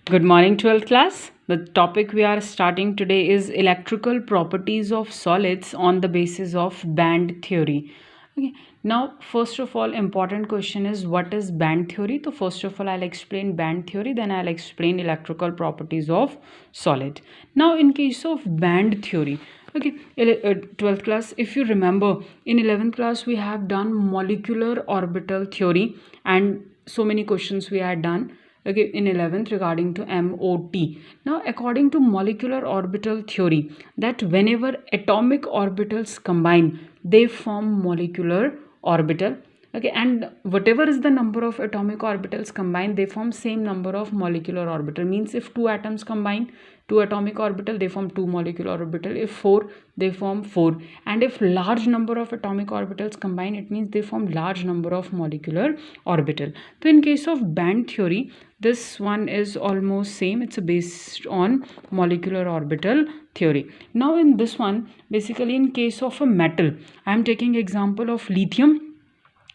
Good morning, 12th class. The topic we are starting today is electrical properties of solids on the basis of band theory. Okay. Now, first of all, important question is what is band theory? So, first of all, I'll explain band theory, then I'll explain electrical properties of solid. Now, in case of band theory, okay, 12th class, if you remember, in 11th class, we have done molecular orbital theory and so many questions we had done, okay, in 11th regarding to MOT. Now, according to molecular orbital theory, that whenever atomic orbitals combine, they form molecular orbital. Okay, and whatever is the number of atomic orbitals combined, they form same number of molecular orbital. Means if two atoms combine, two atomic orbital, they form two molecular orbital. If four, they form four. And if large number of atomic orbitals combine, it means they form large number of molecular orbital. So in case of band theory, this one is almost same. It's based on molecular orbital theory. Now in this one, basically in case of a metal, I am taking example of lithium.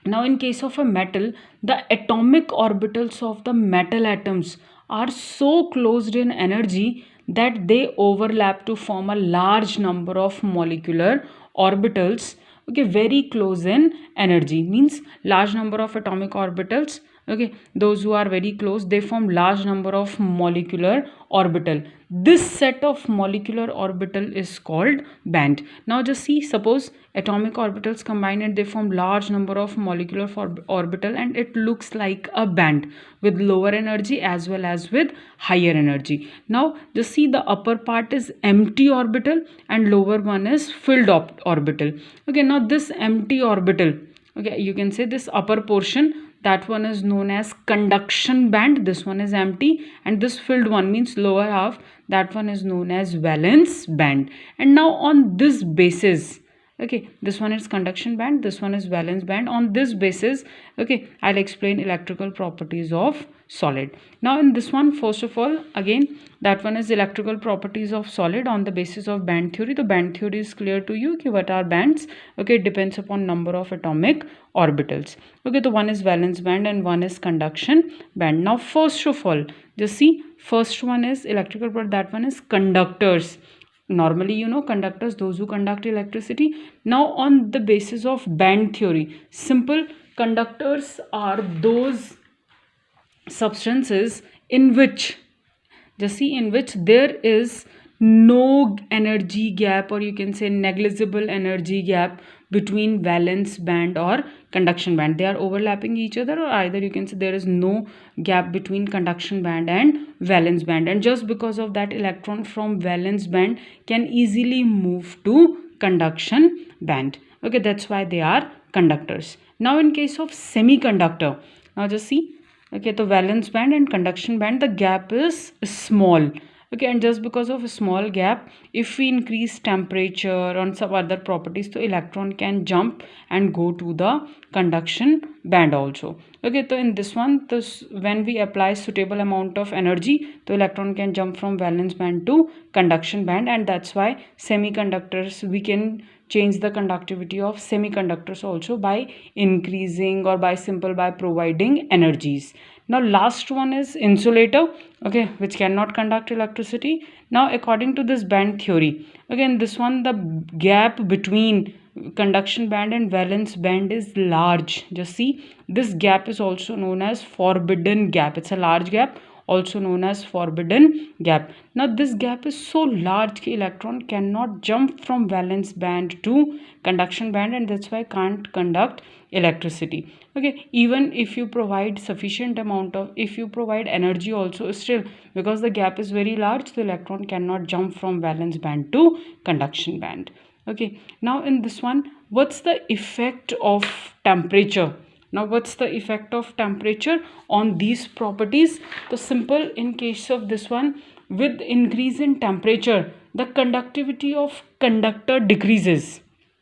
Now in case of a metal, the atomic orbitals of the metal atoms are so closed in energy that they overlap to form a large number of molecular orbitals. Okay, very close in energy means large number of atomic orbitals. Okay, those who are very close, they form large number of molecular orbital. This set of molecular orbital is called band. Now just see, suppose atomic orbitals combine and they form large number of molecular orbital, and it looks like a band with lower energy as well as with higher energy. Now just see, the upper part is empty orbital and lower one is filled orbital. Okay, now this empty orbital, okay, you can say this upper portion, that one is known as conduction band, this one is empty, and this filled one means lower half, that one is known as valence band. And now on this basis, okay, this one is conduction band, this one is valence band. On this basis, okay, I'll explain electrical properties of solid. Now in this one, first of all, again, that one is electrical properties of solid on the basis of band theory. The band theory is clear to you. Okay, what are bands? Okay, it depends upon number of atomic orbitals. Okay, the one is valence band and one is conduction band. Now first of all, just see, first one is electrical, but that one is conductors. Normally, you know, conductors, those who conduct electricity. Now on the basis of band theory, simple, conductors are those substances in which, just see, in which there is no energy gap, or you can say negligible energy gap between valence band or conduction band. They are overlapping each other, or either you can say there is no gap between conduction band and valence band, and just because of that, electron from valence band can easily move to conduction band. Okay, that's why they are conductors. Now in case of semiconductor, now just see, okay, the valence band and conduction band, the gap is small. Okay, and just because of a small gap, if we increase temperature on some other properties, the electron can jump and go to the conduction band also. Okay, so in this one, when we apply suitable amount of energy, the electron can jump from valence band to conduction band, and that's why semiconductors, we can change the conductivity of semiconductors also by increasing or by providing energies. Now last one is insulator, okay, which cannot conduct electricity. Now according to this band theory, again this one, the gap between conduction band and valence band is large. Just see, this gap is also known as forbidden gap. It's a large gap, also known as forbidden gap. Now this gap is so large that electron cannot jump from valence band to conduction band, and that's why can't conduct electricity. Okay, even if you provide sufficient amount of, if you provide energy also, still because the gap is very large, the electron cannot jump from valence band to conduction band. Okay, now in this one, what's the effect of temperature? Now what's the effect of temperature on these properties? So simple, in case of this one, with increase in temperature, the conductivity of conductor decreases.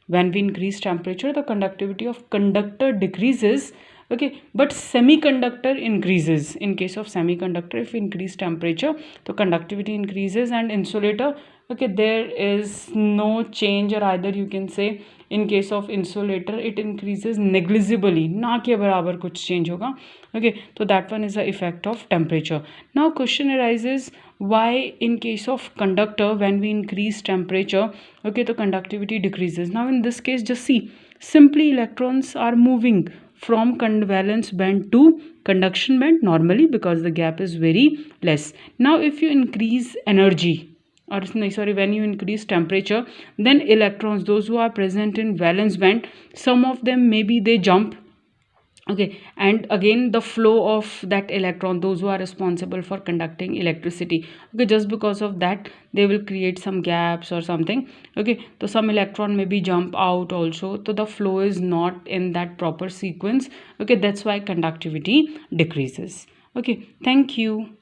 When we increase temperature, the conductivity of conductor decreases. Okay, but semiconductor increases. In case of semiconductor, if we increase temperature, the conductivity increases. And insulator, okay, there is no change, or either you can say In case of insulator, it increases negligibly, ना के बराबर कुछ change होगा. Okay, so that one is the effect of temperature. Now question arises, why in case of conductor, when we increase temperature, okay, the conductivity decreases. Now in this case, just see, simply electrons are moving from valence band to conduction band normally, because the gap is very less. Now if you increase energy, or sorry, when you increase temperature, then electrons, those who are present in valence band, some of them maybe they jump. Okay, and again the flow of that electron, those who are responsible for conducting electricity, okay, just because of that they will create some gaps or something. Okay, so some electron maybe jump out also, so the flow is not in that proper sequence. Okay, that's why conductivity decreases. Okay, thank you.